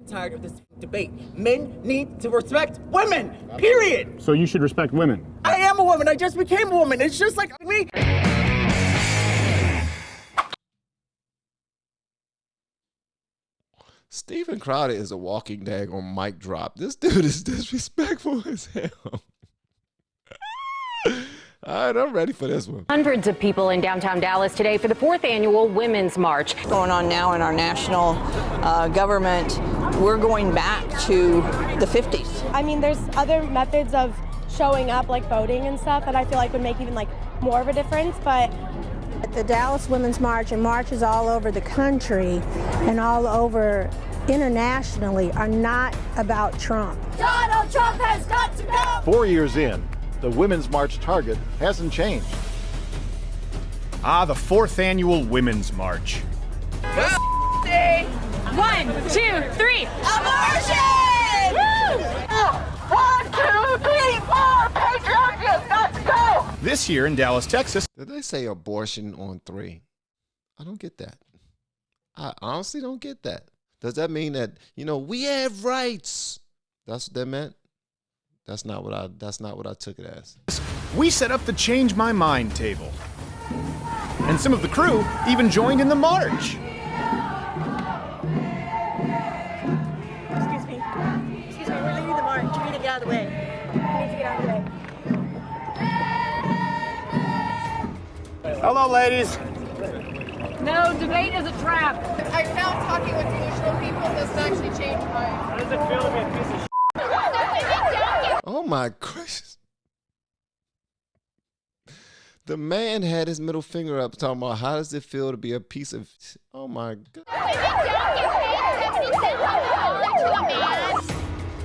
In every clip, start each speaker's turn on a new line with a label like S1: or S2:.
S1: tired of this debate. Men need to respect women, period.
S2: So you should respect women.
S1: I am a woman. I just became a woman. It's just like me.
S3: Stephen Crowder is a walking daggone mic drop. This dude is disrespectful as hell. All right, I'm ready for this one.
S4: Hundreds of people in downtown Dallas today for the 4th annual Women's March.
S5: Going on now in our national government, we're going back to the 50s.
S6: I mean, there's other methods of showing up, like voting and stuff, that I feel like would make even like more of a difference, but
S7: the Dallas Women's March and marches all over the country and all over internationally are not about Trump.
S6: Donald Trump has got to go!
S8: 4 years in, the Women's March target hasn't changed.
S9: The 4th annual Women's March.
S6: 1, 2, 3, abortion! Woo! 1, 2, 3, 4, patriarchy, let's go!
S9: This year in Dallas, Texas.
S3: Did they say abortion on 3? I don't get that. I honestly don't get that. Does that mean that, we have rights? That's what that meant? That's not what I took it as.
S9: We set up the Change My Mind table. And some of the crew even joined in the march.
S6: Excuse me, we're leading the march. You need to get out of the way. You need to get out of the way.
S2: Hello, ladies.
S4: No, debate is a trap.
S10: I found talking with delusional people doesn't actually change my...
S2: How does it feel to be a piece of shit?
S3: Oh my gracious. The man had his middle finger up talking about how does it feel to be a piece of... Oh my God.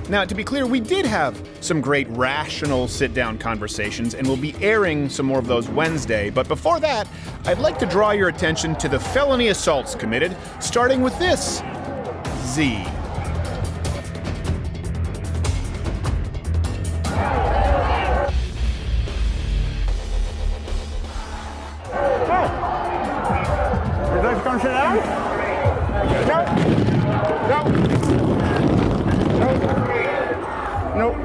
S9: Now, to be clear, we did have some great rational sit-down conversations, and we'll be airing some more of those Wednesday. But before that, I'd like to draw your attention to the felony assaults committed, starting with this. Z.
S2: Would you like to come sit down? No. Nope.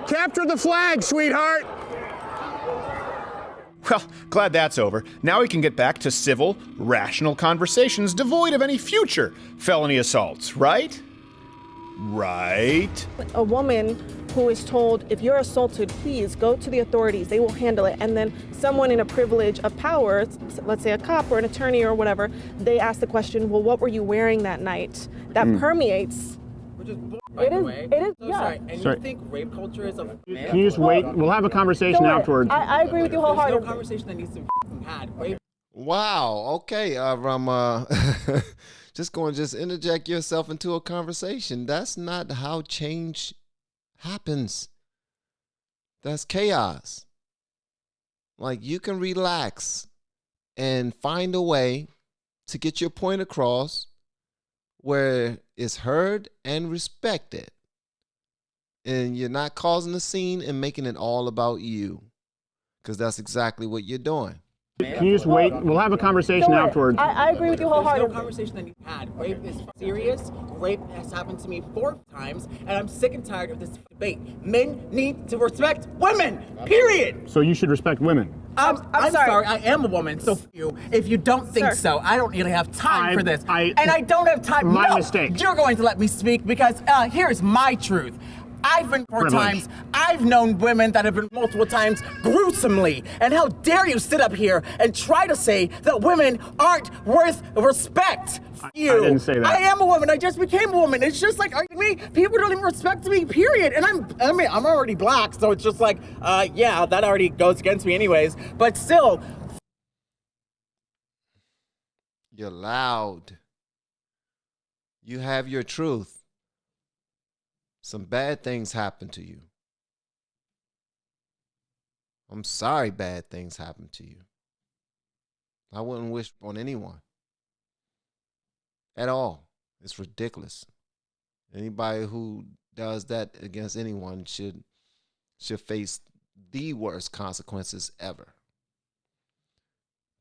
S2: Capture the flag, sweetheart.
S9: Well, glad that's over. Now we can get back to civil, rational conversations devoid of any future felony assaults, right? Right.
S11: A woman who is told, if you're assaulted, please go to the authorities, they will handle it. And then someone in a privilege of power, let's say a cop or an attorney or whatever, they ask the question, well, what were you wearing that night? That permeates.
S1: Which is by the way.
S11: It is,
S1: So
S11: yeah.
S1: sorry. And
S2: Sorry.
S1: you think rape culture is a...
S2: Can you just wait? We'll have a conversation afterwards.
S11: I agree with you
S1: There's
S11: wholeheartedly.
S1: no conversation that needs to be had. Rape.
S3: Wow. Okay, Rama. Just interject yourself into a conversation. That's not how change happens. That's chaos. Like, you can relax and find a way to get your point across where it's heard and respected. And you're not causing a scene and making it all about you. Because that's exactly what you're doing.
S2: Can you just wait? We'll have a conversation afterwards.
S11: I agree with you
S1: There's
S11: wholeheartedly.
S1: no conversation that needs to be had. Rape is serious. Rape has happened to me 4 times, and I'm sick and tired of this debate. Men need to respect women, period.
S2: So you should respect women.
S1: I'm sorry. I am a woman, so if you don't think
S11: Sir.
S1: so, I don't really have time for this.
S2: I
S1: don't have time.
S2: My
S1: No,
S2: mistake.
S1: You're going to let me speak because here's my truth. I've been 4
S2: Privilege.
S1: times. I've known women that have been multiple times gruesomely. And how dare you sit up here and try to say that women aren't worth respect? You.
S2: I didn't say that.
S1: I am a woman. I just became a woman. It's just like, are you me? People don't even respect me, period. And I'm already black, so it's just like, yeah, that already goes against me anyways. But still.
S3: You're loud. You have your truth. Some bad things happen to you. I'm sorry bad things happen to you. I wouldn't wish on anyone. At all. It's ridiculous. Anybody who does that against anyone should face the worst consequences ever.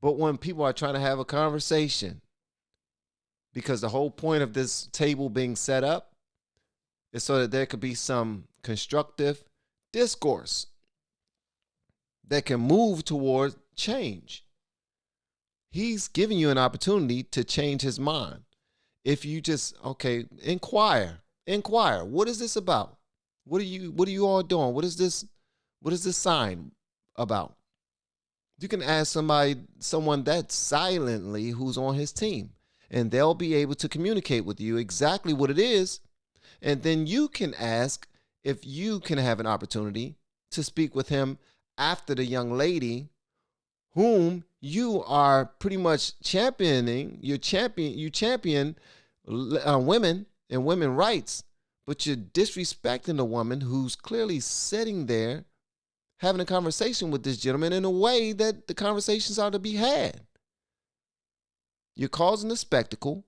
S3: But when people are trying to have a conversation, because the whole point of this table being set up is so that there could be some constructive discourse that can move toward change. He's giving you an opportunity to change his mind. If you just, inquire. What is this about? What are you all doing? What is this sign about? You can ask someone that's silently who's on his team, and they'll be able to communicate with you exactly what it is. And then you can ask if you can have an opportunity to speak with him after the young lady whom you are pretty much championing. You champion women and women's rights, but you're disrespecting a woman who's clearly sitting there having a conversation with this gentleman in a way that the conversations are to be had. You're causing a spectacle,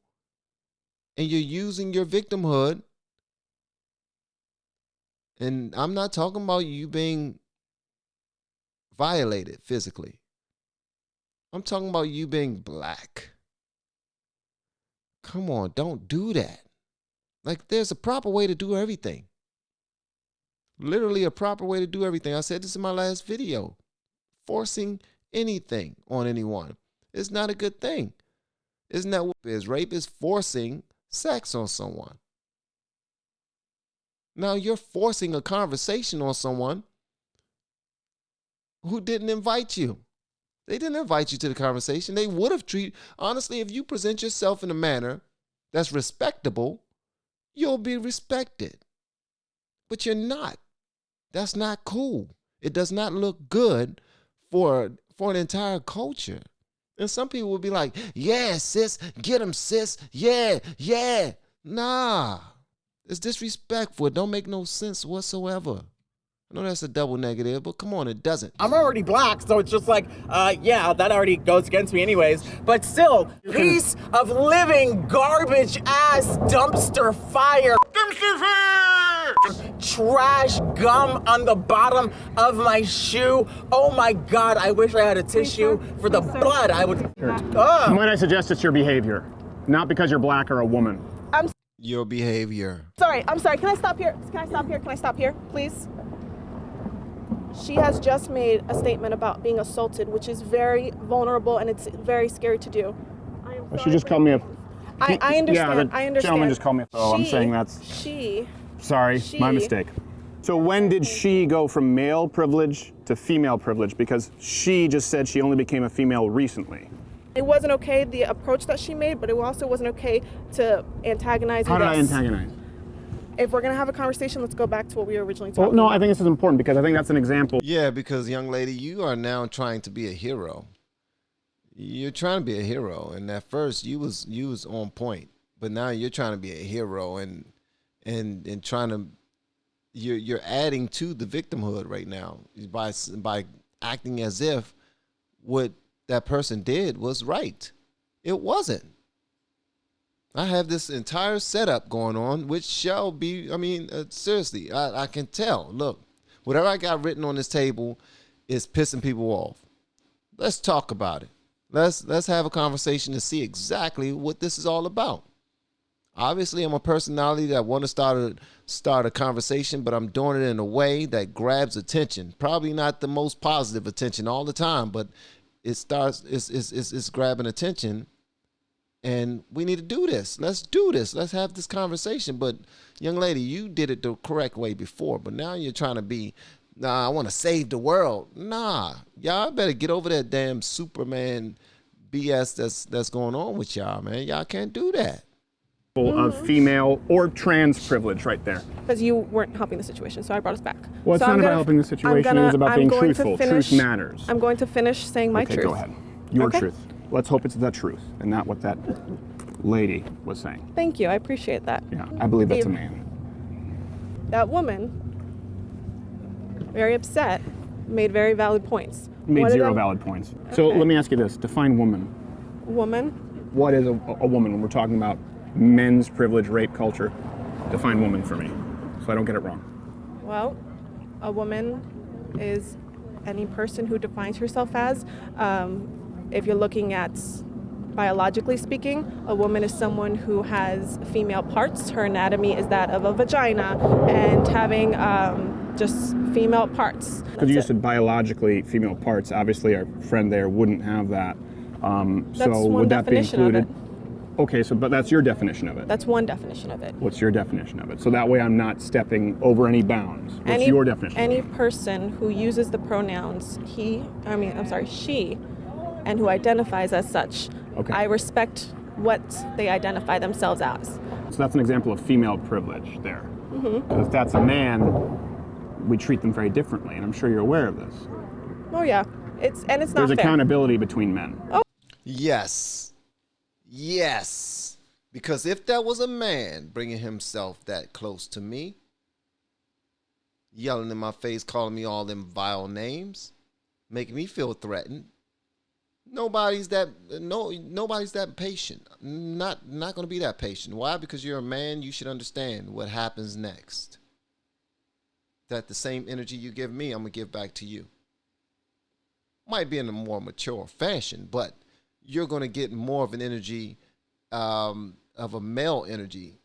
S3: and you're using your victimhood. And I'm not talking about you being violated physically. I'm talking about you being black. Come on, don't do that. Like, there's a proper way to do everything. Literally a proper way to do everything. I said this in my last video. Forcing anything on anyone is not a good thing. Isn't that what it is? Rape is forcing sex on someone. Now you're forcing a conversation on someone who didn't invite you. They didn't invite you to the conversation. They would have honestly, if you present yourself in a manner that's respectable, you'll be respected. But you're not. That's not cool. It does not look good for an entire culture. And some people will be like, yeah, sis, get him, sis. Yeah. Nah, it's disrespectful. It don't make no sense whatsoever. I know that's a double negative, but come on, it doesn't.
S1: I'm already black, so it's just like, yeah, that already goes against me anyways. But still, piece of living garbage ass dumpster fire. Dumpster fire! Trash gum on the bottom of my shoe. Oh my God, I wish I had a tissue for the blood. I would.
S2: Might I suggest it's your behavior, not because you're black or a woman.
S3: Your behavior.
S11: Sorry, I'm sorry. Can I stop here? Can I stop here, please? She has just made a statement about being assaulted, which is very vulnerable and it's very scary to do.
S2: She just called me a...
S11: I understand.
S2: Yeah, the
S11: I understand.
S2: gentleman just called me a... Oh, I'm saying that's... Sorry, my mistake. So when did she go from male privilege to female privilege? Because she just said she only became a female recently.
S11: It wasn't okay, the approach that she made, but it also wasn't okay to antagonize us.
S2: How did I antagonize?
S11: If we're going to have a conversation, let's go back to what we were originally talking
S2: about. No, I think this is important because I think that's an example.
S3: Yeah, because young lady, you are now trying to be a hero. You're trying to be a hero, and at first you was on point, but now you're trying to be a hero and trying to you're adding to the victimhood right now by acting as if what that person did was right. It wasn't. I have this entire setup going on, which shall be, seriously, I can tell. Look, whatever I got written on this table is pissing people off. Let's talk about it. Let's have a conversation to see exactly what this is all about. Obviously, I'm a personality that want to start a conversation, but I'm doing it in a way that grabs attention. Probably not the most positive attention all the time, but it's grabbing attention. And we need to do this. Let's do this. Let's have this conversation. But young lady, you did it the correct way before, but now you're trying to be, nah, I want to save the world. Nah, y'all better get over that damn Superman BS that's going on with y'all, man. Y'all can't do that.
S2: Of female or trans privilege right there.
S11: Because you weren't helping the situation, so I brought us back.
S2: Well, it's not about helping the situation. It was about being truthful. Truth matters.
S11: I'm going to finish saying my truth.
S2: Okay, go ahead. Your truth. Let's hope it's the truth and not what that lady was saying.
S11: Thank you. I appreciate that.
S2: Yeah, I believe that's a man.
S11: That woman, very upset, made very valid points.
S2: Made zero valid points. So let me ask you this. Define woman.
S11: Woman?
S2: What is a woman when we're talking about men's privilege, rape culture? Define woman for me. so I don't get it wrong.
S11: Well, a woman is any person who defines herself as. If you're looking at biologically speaking, a woman is someone who has female parts. Her anatomy is that of a vagina and having just female parts.
S2: Because you said biologically female parts, obviously our friend there wouldn't have that. So would that be included? Okay, so but that's your definition of it.
S11: That's one definition of it.
S2: What's your definition of it? So that way I'm not stepping over any bounds. What's your definition?
S11: Any person who uses the pronouns she, and who identifies as such.
S2: Okay.
S11: I respect what they identify themselves as.
S2: So that's an example of female privilege there. Because if that's a man, we treat them very differently, and I'm sure you're aware of this.
S11: Oh yeah, it's not
S2: There's
S11: fair.
S2: accountability between men.
S11: Oh.
S3: Yes. Yes. Because if that was a man bringing himself that close to me, yelling in my face, calling me all them vile names, making me feel threatened, nobody's that patient. Not going to be that patient. Why? Because you're a man, you should understand what happens next. That the same energy you give me, I'm going to give back to you. Might be in a more mature fashion, but you're going to get more of an energy of a male energy.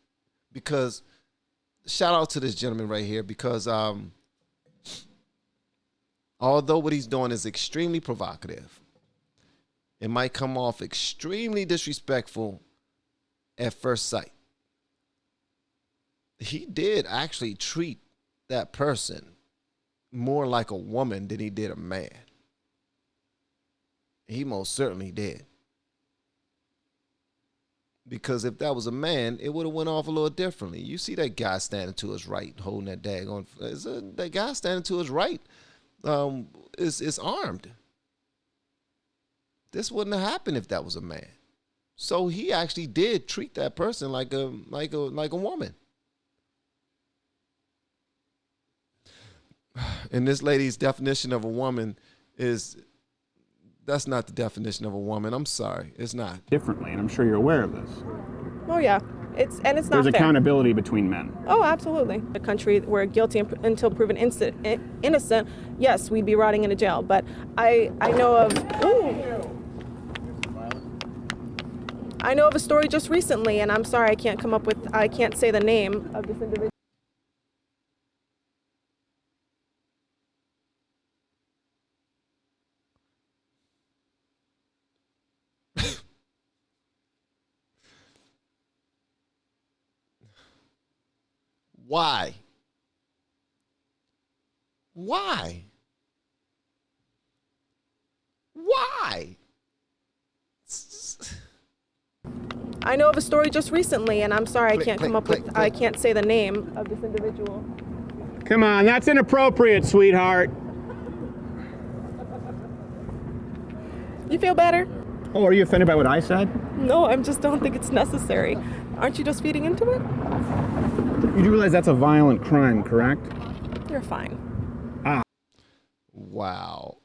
S3: Because shout out to this gentleman right here, because although what he's doing is extremely provocative, it might come off extremely disrespectful at first sight. He did actually treat that person more like a woman than he did a man. He most certainly did. Because if that was a man, it would have went off a little differently. You see that guy standing to his right, holding that daggone. That guy standing to his right is armed. This wouldn't have happened if that was a man. So he actually did treat that person like a woman. And this lady's definition of a woman that's not the definition of a woman. I'm sorry, it's not. Differently, and I'm sure you're aware of this.
S11: Oh yeah, it's not fair.
S2: There's accountability between men.
S11: Oh, absolutely. A country where guilty until proven innocent, yes, we'd be rotting in a jail. But I know of a story just recently, and I'm sorry I can't say the name of this individual.
S3: Why? Why? Why?
S11: I know of a story just recently, and I'm sorry I can't say the name of this individual.
S2: Come on, that's inappropriate, sweetheart.
S11: You feel better?
S2: Oh, are you offended by what I said?
S11: No, I just don't think it's necessary. Aren't you just feeding into it?
S2: You do realize that's a violent crime, correct?
S11: You're fine.
S3: Wow.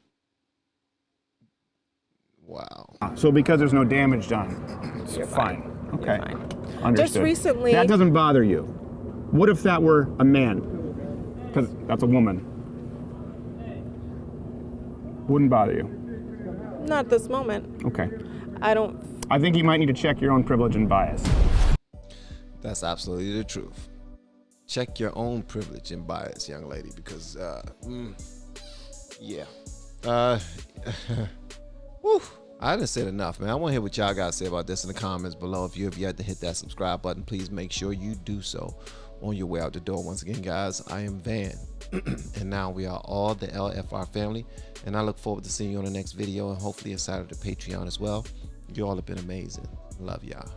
S3: Wow.
S2: So because there's no damage done, it's fine. Okay.
S11: You're fine.
S2: Understood.
S11: Just recently.
S2: That doesn't bother you. What if that were a man? Because that's a woman. Wouldn't bother you?
S11: Not at this moment.
S2: Okay.
S11: I
S2: think you might need to check your own privilege and bias.
S3: That's absolutely the truth. Check your own privilege and bias, young lady, because, yeah. Whew. I done said enough, man. I want to hear what y'all got to say about this in the comments below. If you have yet to hit that subscribe button, please make sure you do so on your way out the door. Once again, guys, I am Van, and now we are all the LFR family, and I look forward to seeing you on the next video, and hopefully inside of the Patreon as well. You all have been amazing. Love y'all.